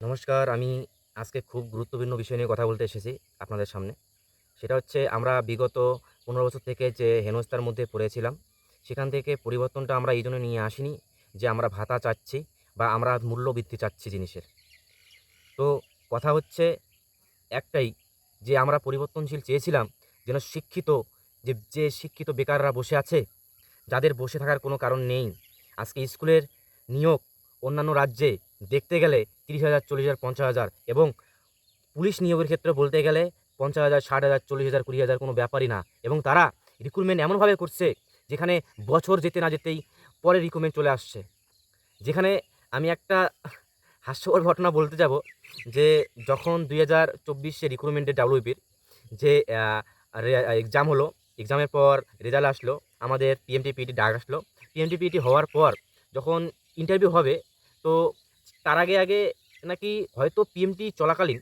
নমস্কার। আমি আজকে খুব গুরুত্বপূর্ণ বিষয় নিয়ে কথা বলতে এসেছি আপনাদের সামনে। সেটা হচ্ছে আমরা বিগত ১৫ বছর থেকে যে হেনস্থার মধ্যে পড়েছিলাম, সেখান থেকে পরিবর্তনটা আমরা এইজন্য নিয়ে আসিনি যে আমরা ভাতা চাচ্ছি বা আমরা মূল্যবৃদ্ধি চাচ্ছি জিনিসের। তো কথা হচ্ছে একটাই যে আমরা পরিবর্তনশীল চেয়েছিলাম যেন শিক্ষিত যে শিক্ষিত বেকাররা বসে আছে, যাদের বসে থাকার কোনো কারণ নেই। আজকে স্কুলের নিয়োগ অন্যান্য রাজ্যে দেখতে গেলে ৩০,০০০, ৪০,০০০, ৫০,০০০ এবং পুলিশ নিয়োগের ক্ষেত্রে বলতে গেলে ৫০,০০০, ৬০,০০০, ৪০,০০০, ২০,০০০ কোনো ব্যাপারই না। এবং তারা রিক্রুটমেন্ট এমনভাবে করছে যেখানে বছর যেতে না যেতেই পরে রিক্রুটমেন্ট চলে আসছে। যেখানে আমি একটা হাস্যকর ঘটনা বলতে যাব যে যখন ২০২৪ রিক্রুটমেন্টের ডাব্লিউবির যে আ রে এক্সাম হলো, এক্সামের পর রেজাল্ট আসলো, আমাদের পিএমটি-পিইটি ডাক আসলো। পিএমটি-পিইটি হওয়ার পর যখন ইন্টারভিউ হবে, তো তার আগে নাকি হয়তো পিএমটি চলাকালীন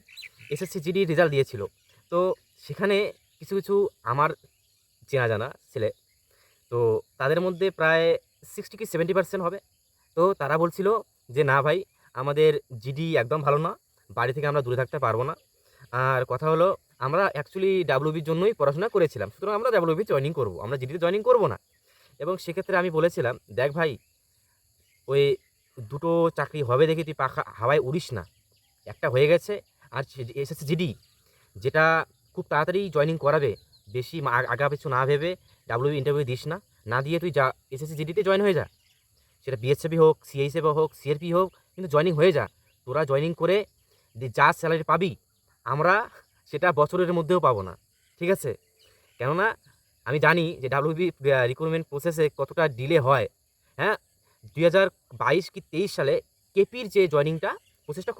এসএসসি জিডি রেজাল্ট দিয়েছিল। তো সেখানে কিছু আমার চেনা জানা ছেলে, তো তাদের মধ্যে প্রায় 60 কি 70% হবে। তো তারা বলছিল যে, "না ভাই, আমাদের জিডি একদম ভালো না। বাড়ি থেকে আমরা দূরে থাকতে পারব না। আর কথা হলো আমরা অ্যাকচুয়ালি ডাব্লিউবির জন্যই পড়াশোনা করেছিলাম। সুতরাং আমরা ডাব্লিউবি জয়েনিং করব। আমরা জিডিতে জয়েনিং করব না।" এবং সেক্ষেত্রে আমি বলেছিলাম, "দেখ ভাই, ওই দুটো চাকরি হবে দেখে তুই পাখা হাওয়ায় উড়িস না। একটা হয়ে গেছে আর এসএসসি জিডি যেটা খুব তাড়াতাড়ি জয়েনিং করাবে। বেশি আগাপিছু না ভেবে ডাব্লিউবি ইন্টারভিউ দিস না। না দিয়ে তুই যা এসএসসি জিডিতে জয়েন হয়ে যা। সেটা বিএসএফই হোক, সিএইচএফ হোক, সিআরপি হোক, কিন্তু জয়েনিং হয়ে যা। তোরা জয়েনিং করে যা স্যালারি পাবি, আমরা সেটা বছরের মধ্যেও পাবো না। ঠিক আছে? কেননা আমি জানি যে ডাব্লিউবি রিক্রুটমেন্ট প্রসেসে কতটা ডিলে হয়। হ্যাঁ? ২০২২ কি ২৩ সালে কেপির যে জয়েনিংটা প্রসেসটা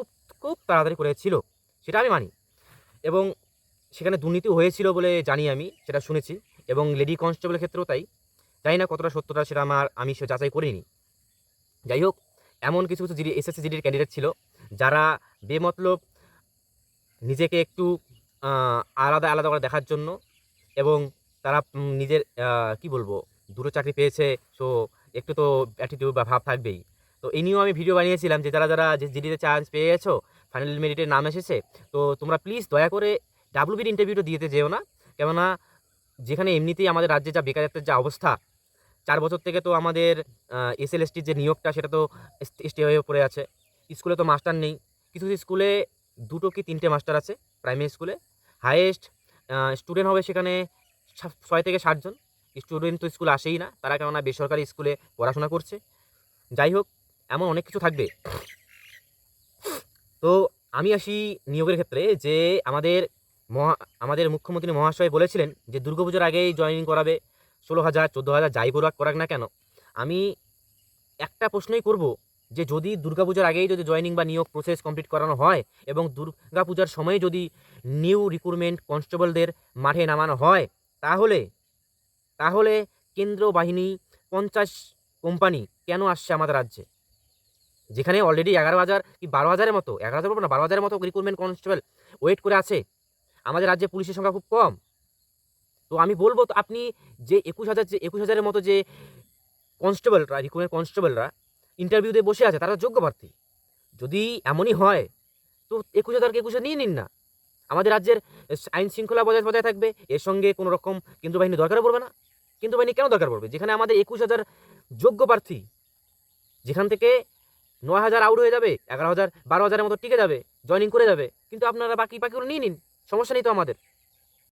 খুব তাড়াতাড়ি করেছিল। সেটা আমি মানি। এবং সেখানে দুর্নীতিও হয়েছিল বলে জানি আমি, সেটা শুনেছি। এবং লেডি কনস্টেবলের ক্ষেত্রেও তাই। জানি না কতটা সত্যতা সেটা আমি যাচাই করিনি। যাই হোক, এমন কিছু জিডি এসএসসি জিডির ক্যান্ডিডেট ছিল, যারা বেমতলব নিজেকে একটু আ আলাদা করে দেখার জন্য এবং তারা নিজের কি বলবো, দুটো চাকরি পেয়েছে, সো একটু তো অ্যাটিটিউড বা ভাব থাকবেই। তো এই নিয়েও আমি ভিডিও বানিয়েছিলাম যে যারা যে জিডিতে চান্স পেয়ে গেছো, ফাইনাল মেরিটে নাম এসেছে, তো তোমরা প্লিজ দয়া করে ডাব্লিউবির ইন্টারভিউটা দিতে যেও না। কেননা যেখানে এমনিতেই আমাদের রাজ্যে যা বেকারত্বের যা অবস্থা, ৪ বছর থেকে তো আমাদের এসএলএসটির যে নিয়োগটা সেটা তো স্টে হয়ে পড়ে আছে। স্কুলে তো মাস্টার নেই। কিছু স্কুলে ২ টো কি ৩ টে মাস্টার আছে প্রাইমারি স্কুলে। হাইয়েস্ট স্টুডেন্ট হবে সেখানে ৬ থেকে ৭ জন। স্টুডেন্ট তো স্কুলে আসেই না। তারা কেননা বেসরকারি স্কুলে পড়াশোনা করছে। যাই হোক, এমন অনেক কিছু থাকবে। তো আমি আসি নিয়োগের ক্ষেত্রে যে আমাদের মহা আমাদের মুখ্যমন্ত্রী মহাশয় বলেছিলেন যে দুর্গাপুজোর আগেই জয়েনিং করাবে। ১৬,০০০, ১৪,০০০ যাই করাক না কেন? আমি একটা প্রশ্নই করব যে যদি দুর্গাপূজার আগেই যদি জয়েনিং বা নিয়োগ প্রসেস কমপ্লিট করানো হয় এবং দুর্গাপূজার সময়ে যদি নিউ রিক্রুটমেন্ট কনস্টেবলদের মাঠে নামানো হয়, তাহলে তাহলে কেন্দ্র বাহিনী ৫০ কোম্পানি কেন আসছে আমাদের রাজ্যে? যেখানে অলরেডি ১১,০০০ কি ১২,০০০ এর মতো, ১১,০০০ বলব না, ১২,০০০ এর মতো রিক্রুটমেন্ট কনস্টেবল ওয়েট করে আছে। আমাদের রাজ্যে পুলিশের সংখ্যা খুব কম। তো আমি বলব, তো আপনি যে ২১,০০০ এর মতো যে কনস্টেবলরা, রিক্রুটমেন্ট কনস্টেবলরা ইন্টারভিউ দিয়ে বসে আছে, তারা যোগ্য প্রার্থী। যদি এমনই হয়, তো ২১,০০০ কে ২১,০০০ নিয়ে নিন না। আমাদের রাজ্যের আইন শৃঙ্খলা বজায় থাকবে। এর সঙ্গে কোনো রকম কেন্দ্র বাহিনী দরকারও পড়বে না। কেন্দ্র বাহিনী কেন দরকার পড়বে? যেখানে আমাদের ২১,০০০ যোগ্য প্রার্থী, যেখান থেকে ৯,০০০ আউট হয়ে যাবে, ১১,০০০, ১২,০০০ এর মতো টিকে যাবে, জয়েনিং করে যাবে। কিন্তু আপনারা বাকিগুলো নিয়ে নিন। সমস্যা নেই তো আমাদের।